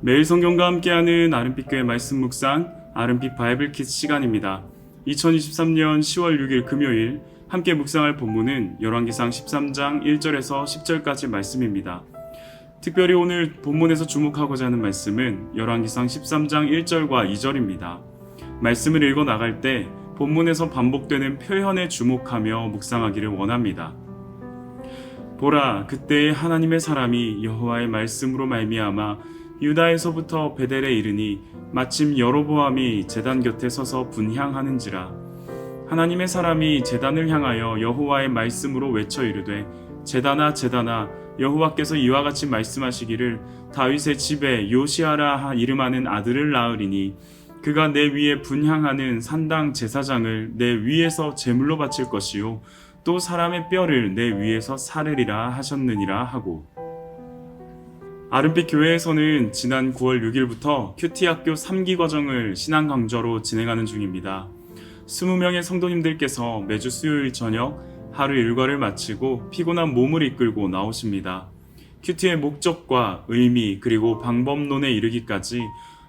매일 성경과 함께하는 아름빛교회 말씀 묵상 아름빛 바이블 키즈 시간입니다. 2023년 10월 6일 금요일 함께 묵상할 본문은 열왕기상 13장 1절에서 10절까지 말씀입니다. 특별히 오늘 본문에서 주목하고자 하는 말씀은 열왕기상 13장 1절과 2절입니다. 말씀을 읽어 나갈 때 본문에서 반복되는 표현에 주목하며 묵상하기를 원합니다. 보라, 그때에 하나님의 사람이 여호와의 말씀으로 말미암아 유다에서부터 베델에 이르니 마침 여로보암이 제단 곁에 서서 분향하는지라. 하나님의 사람이 제단을 향하여 여호와의 말씀으로 외쳐 이르되 제단아 제단아, 여호와께서 이와 같이 말씀하시기를 다윗의 집에 요시아라 이름하는 아들을 낳으리니 그가 내 위에 분향하는 산당 제사장을 내 위에서 제물로 바칠 것이요 또 사람의 뼈를 내 위에서 사르리라 하셨느니라 하고. 아름빛 교회에서는 지난 9월 6일부터 큐티학교 3기 과정을 신앙 강좌로 진행하는 중입니다. 20명의 성도님들께서 매주 수요일 저녁 하루 일과를 마치고 피곤한 몸을 이끌고 나오십니다. 큐티의 목적과 의미 그리고 방법론에 이르기까지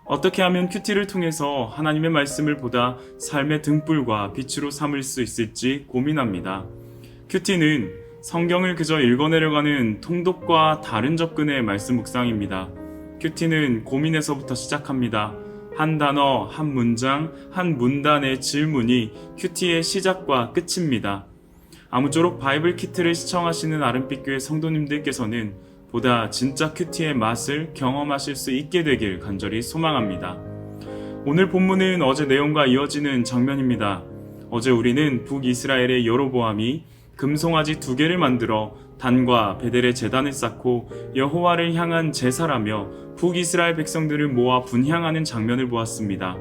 어떻게 하면 큐티를 통해서 하나님의 말씀을 보다 삶의 등불과 빛으로 삼을 수 있을지 고민합니다. 큐티는 성경을 그저 읽어내려가는 통독과 다른 접근의 말씀 묵상입니다. 큐티는 고민에서부터 시작합니다. 한 단어, 한 문장, 한 문단의 질문이 큐티의 시작과 끝입니다. 아무쪼록 바이블 키트를 시청하시는 아름빛교회 성도님들께서는 보다 진짜 큐티의 맛을 경험하실 수 있게 되길 간절히 소망합니다. 오늘 본문은 어제 내용과 이어지는 장면입니다. 어제 우리는 북이스라엘의 여로보암이 금송아지 2개를 만들어 단과 베델의 제단을 쌓고 여호와를 향한 제사라며 북이스라엘 백성들을 모아 분향하는 장면을 보았습니다.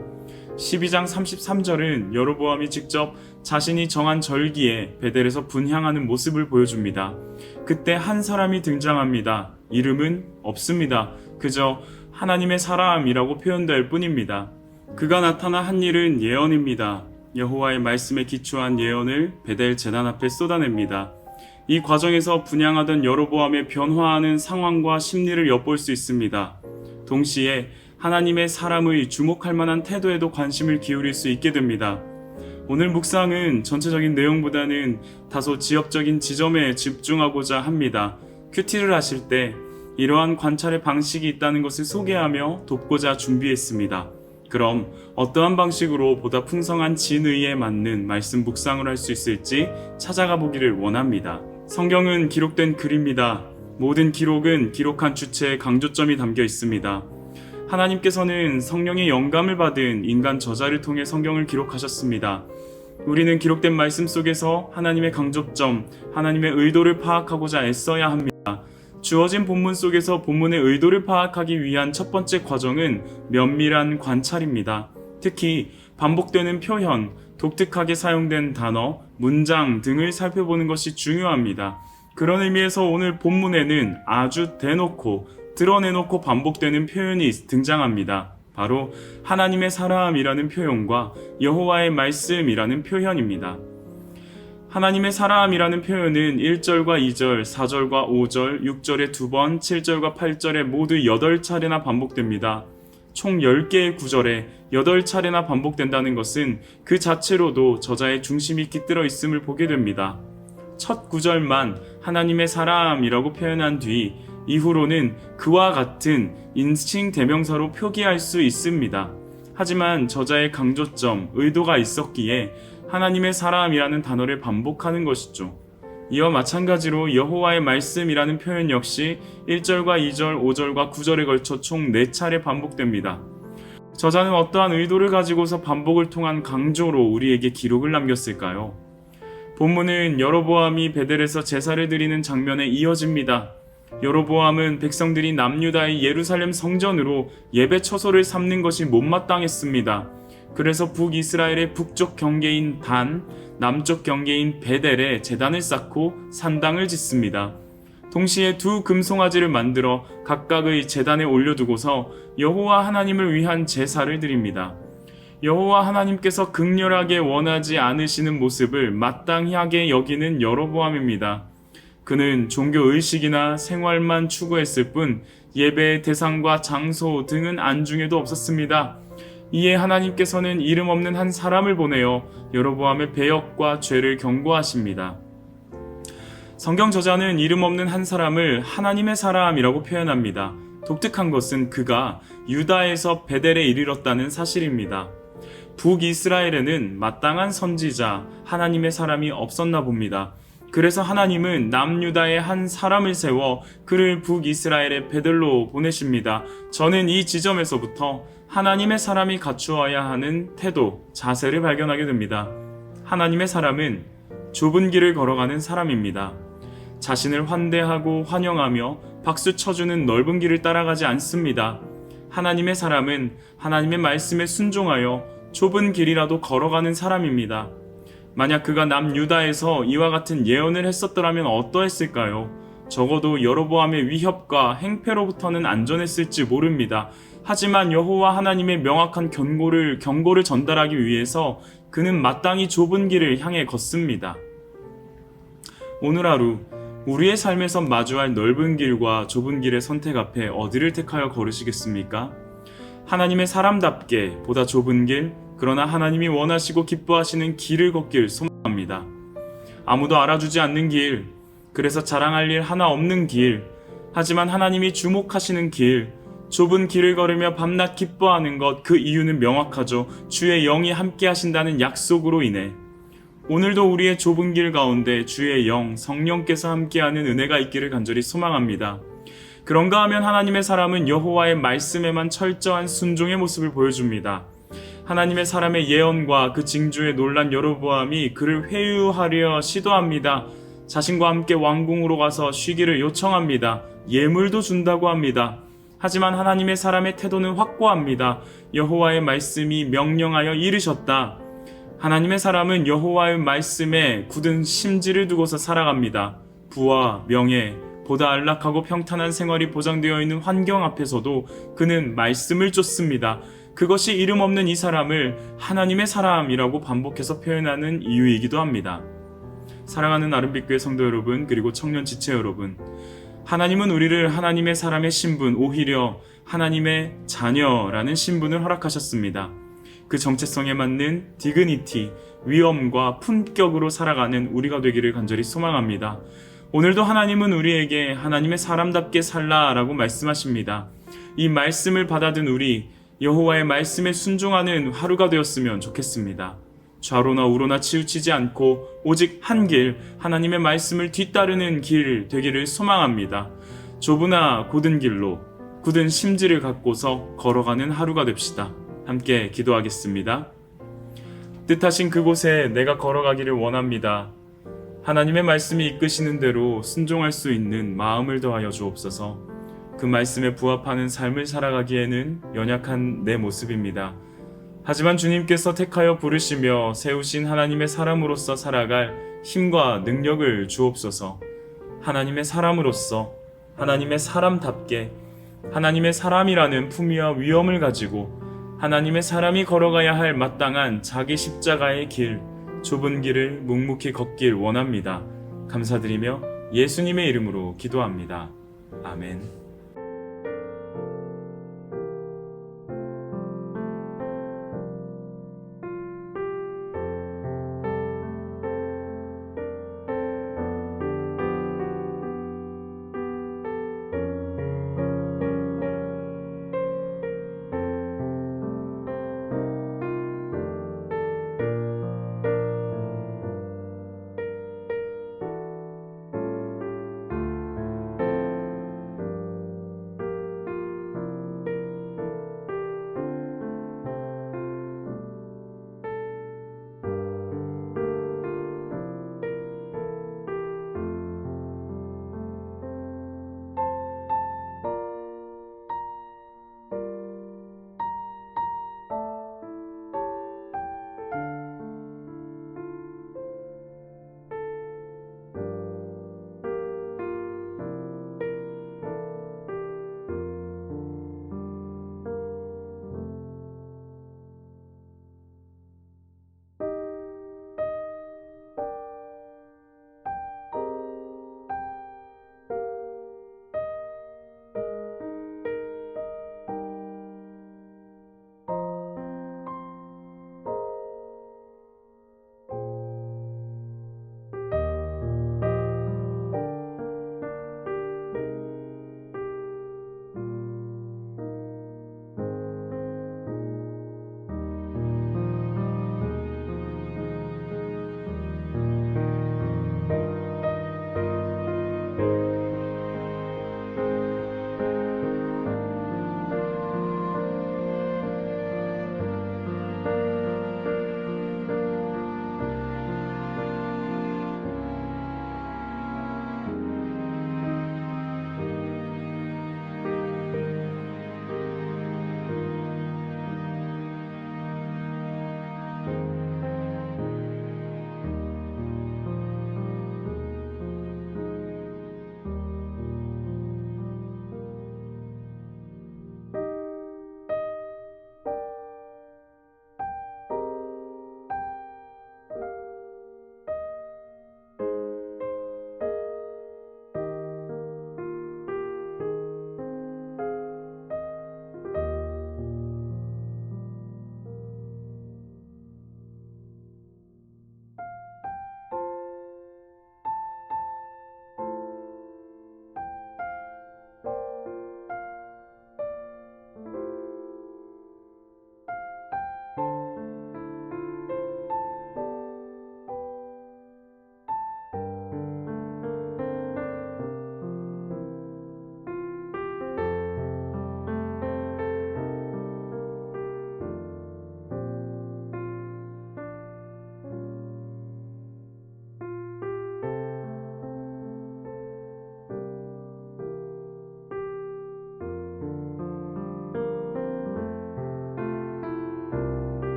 12장 33절은 여로보암이 직접 자신이 정한 절기에 베델에서 분향하는 모습을 보여줍니다. 그때 한 사람이 등장합니다. 이름은 없습니다. 그저 하나님의 사람이라고 표현될 뿐입니다. 그가 나타나 한 일은 예언입니다. 여호와의 말씀에 기초한 예언을 베델 제단 앞에 쏟아냅니다. 이 과정에서 분향하던 여로보암의 변화하는 상황과 심리를 엿볼 수 있습니다. 동시에 하나님의 사람의 주목할 만한 태도에도 관심을 기울일 수 있게 됩니다. 오늘 묵상은 전체적인 내용보다는 다소 지역적인 지점에 집중하고자 합니다. 큐티를 하실 때 이러한 관찰의 방식이 있다는 것을 소개하며 돕고자 준비했습니다. 그럼 어떠한 방식으로 보다 풍성한 진의에 맞는 말씀 묵상을 할 수 있을지 찾아가 보기를 원합니다. 성경은 기록된 글입니다. 모든 기록은 기록한 주체의 강조점이 담겨 있습니다. 하나님께서는 성령의 영감을 받은 인간 저자를 통해 성경을 기록하셨습니다. 우리는 기록된 말씀 속에서 하나님의 강조점, 하나님의 의도를 파악하고자 애써야 합니다. 주어진 본문 속에서 본문의 의도를 파악하기 위한 첫 번째 과정은 면밀한 관찰입니다. 특히 반복되는 표현, 독특하게 사용된 단어, 문장 등을 살펴보는 것이 중요합니다. 그런 의미에서 오늘 본문에는 아주 대놓고, 드러내놓고 반복되는 표현이 등장합니다. 바로 하나님의 사람이라는 표현과 여호와의 말씀이라는 표현입니다. 하나님의 사람이라는 표현은 1절과 2절, 4절과 5절, 6절에 2번, 7절과 8절에 모두 8차례나 반복됩니다. 총 10개의 구절에 8차례나 반복된다는 것은 그 자체로도 저자의 중심이 깃들어 있음을 보게 됩니다. 첫 구절만 하나님의 사람이라고 표현한 뒤 이후로는 그와 같은 인칭 대명사로 표기할 수 있습니다. 하지만 저자의 강조점, 의도가 있었기에 하나님의 사람이라는 단어를 반복하는 것이죠. 이와 마찬가지로 여호와의 말씀이라는 표현 역시 1절과 2절, 5절과 9절에 걸쳐 총 4차례 반복됩니다. 저자는 어떠한 의도를 가지고서 반복을 통한 강조로 우리에게 기록을 남겼을까요? 본문은 여로보암이 베델에서 제사를 드리는 장면에 이어집니다. 여로보암은 백성들이 남유다의 예루살렘 성전으로 예배 처소를 삼는 것이 못마땅했습니다. 그래서 북이스라엘의 북쪽 경계인 단, 남쪽 경계인 베델에 제단을 쌓고 산당을 짓습니다. 동시에 2 금송아지를 만들어 각각의 제단에 올려두고서 여호와 하나님을 위한 제사를 드립니다. 여호와 하나님께서 극렬하게 원하지 않으시는 모습을 마땅히 하게 여기는 여로보암입니다. 그는 종교의식이나 생활만 추구했을 뿐 예배의 대상과 장소 등은 안중에도 없었습니다. 이에 하나님께서는 이름 없는 한 사람을 보내어 여로보암의 배역과 죄를 경고하십니다. 성경 저자는 이름 없는 한 사람을 하나님의 사람이라고 표현합니다. 독특한 것은 그가 유다에서 베델에 이르렀다는 사실입니다. 북이스라엘에는 마땅한 선지자, 하나님의 사람이 없었나 봅니다. 그래서 하나님은 남유다의 한 사람을 세워 그를 북이스라엘의 베델로 보내십니다. 저는 이 지점에서부터 하나님의 사람이 갖추어야 하는 태도, 자세를 발견하게 됩니다. 하나님의 사람은 좁은 길을 걸어가는 사람입니다. 자신을 환대하고 환영하며 박수 쳐주는 넓은 길을 따라가지 않습니다. 하나님의 사람은 하나님의 말씀에 순종하여 좁은 길이라도 걸어가는 사람입니다. 만약 그가 남유다에서 이와 같은 예언을 했었더라면 어떠했을까요? 적어도 여로보암의 위협과 행패로부터는 안전했을지 모릅니다. 하지만 여호와 하나님의 명확한 경고를 전달하기 위해서 그는 마땅히 좁은 길을 향해 걷습니다. 오늘 하루 우리의 삶에서 마주할 넓은 길과 좁은 길의 선택 앞에 어디를 택하여 걸으시겠습니까? 하나님의 사람답게 보다 좁은 길, 그러나 하나님이 원하시고 기뻐하시는 길을 걷길 소망합니다. 아무도 알아주지 않는 길, 그래서 자랑할 일 하나 없는 길, 하지만 하나님이 주목하시는 길, 좁은 길을 걸으며 밤낮 기뻐하는 것, 그 이유는 명확하죠. 주의 영이 함께 하신다는 약속으로 인해. 오늘도 우리의 좁은 길 가운데 주의 영, 성령께서 함께하는 은혜가 있기를 간절히 소망합니다. 그런가 하면 하나님의 사람은 여호와의 말씀에만 철저한 순종의 모습을 보여줍니다. 하나님의 사람의 예언과 그 징조에 놀란 여로보암이 그를 회유하려 시도합니다. 자신과 함께 왕궁으로 가서 쉬기를 요청합니다. 예물도 준다고 합니다. 하지만 하나님의 사람의 태도는 확고합니다. 여호와의 말씀이 명령하여 이르셨다. 하나님의 사람은 여호와의 말씀에 굳은 심지를 두고서 살아갑니다. 부와 명예, 보다 안락하고 평탄한 생활이 보장되어 있는 환경 앞에서도 그는 말씀을 쫓습니다. 그것이 이름 없는 이 사람을 하나님의 사람이라고 반복해서 표현하는 이유이기도 합니다. 사랑하는 아름빛교회 성도 여러분, 그리고 청년 지체 여러분, 하나님은 우리를 하나님의 사람의 신분, 오히려 하나님의 자녀라는 신분을 허락하셨습니다. 그 정체성에 맞는 디그니티, 위엄과 품격으로 살아가는 우리가 되기를 간절히 소망합니다. 오늘도 하나님은 우리에게 하나님의 사람답게 살라라고 말씀하십니다. 이 말씀을 받아든 우리, 여호와의 말씀에 순종하는 하루가 되었으면 좋겠습니다. 좌로나 우로나 치우치지 않고 오직 한 길, 하나님의 말씀을 뒤따르는 길 되기를 소망합니다. 좁으나 곧은 길로 굳은 심지를 갖고서 걸어가는 하루가 됩시다. 함께 기도하겠습니다. 뜻하신 그곳에 내가 걸어가기를 원합니다. 하나님의 말씀이 이끄시는 대로 순종할 수 있는 마음을 더하여 주옵소서. 그 말씀에 부합하는 삶을 살아가기에는 연약한 내 모습입니다. 하지만 주님께서 택하여 부르시며 세우신 하나님의 사람으로서 살아갈 힘과 능력을 주옵소서. 하나님의 사람으로서 하나님의 사람답게 하나님의 사람이라는 품위와 위엄을 가지고 하나님의 사람이 걸어가야 할 마땅한 자기 십자가의 길, 좁은 길을 묵묵히 걷길 원합니다. 감사드리며 예수님의 이름으로 기도합니다. 아멘.